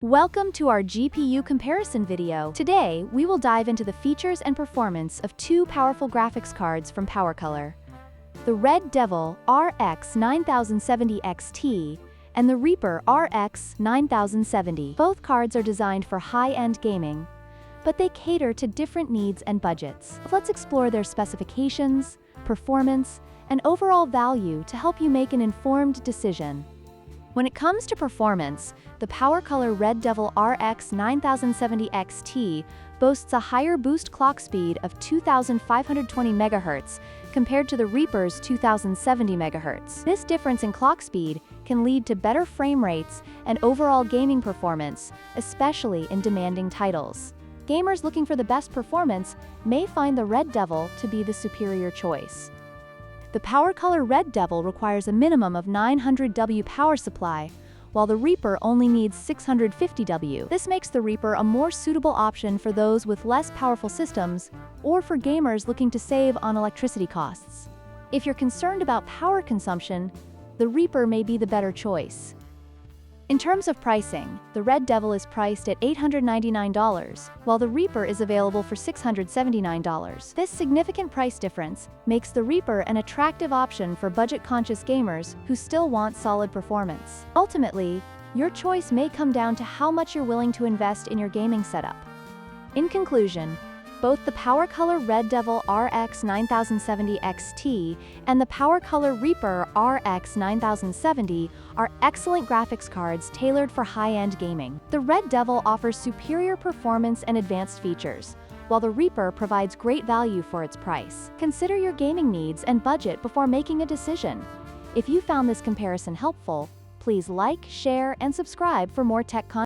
Welcome to our GPU comparison video. Today, we will dive into the features and performance of two powerful graphics cards from PowerColor: the Red Devil RX 9070 XT and the Reaper RX 9070. Both cards are designed for high-end gaming, but they cater to different needs and budgets. Let's explore their specifications, performance, and overall value to help you make an informed decision. When it comes to performance, the PowerColor Red Devil RX 9070 XT boasts a higher boost clock speed of 2,520 MHz compared to the Reaper's 2,070 MHz. This difference in clock speed can lead to better frame rates and overall gaming performance, especially in demanding titles. Gamers looking for the best performance may find the Red Devil to be the superior choice. The PowerColor Red Devil requires a minimum of 900 W power supply, while the Reaper only needs 650 W. This makes the Reaper a more suitable option for those with less powerful systems or for gamers looking to save on electricity costs. If you're concerned about power consumption, the Reaper may be the better choice. In terms of pricing, the Red Devil is priced at $899, while the Reaper is available for $679. This significant price difference makes the Reaper an attractive option for budget-conscious gamers who still want solid performance. Ultimately, your choice may come down to how much you're willing to invest in your gaming setup. In conclusion, both the PowerColor Red Devil RX 9070 XT and the PowerColor Reaper RX 9070 are excellent graphics cards tailored for high-end gaming. The Red Devil offers superior performance and advanced features, while the Reaper provides great value for its price. Consider your gaming needs and budget before making a decision. If you found this comparison helpful, please like, share, and subscribe for more tech content.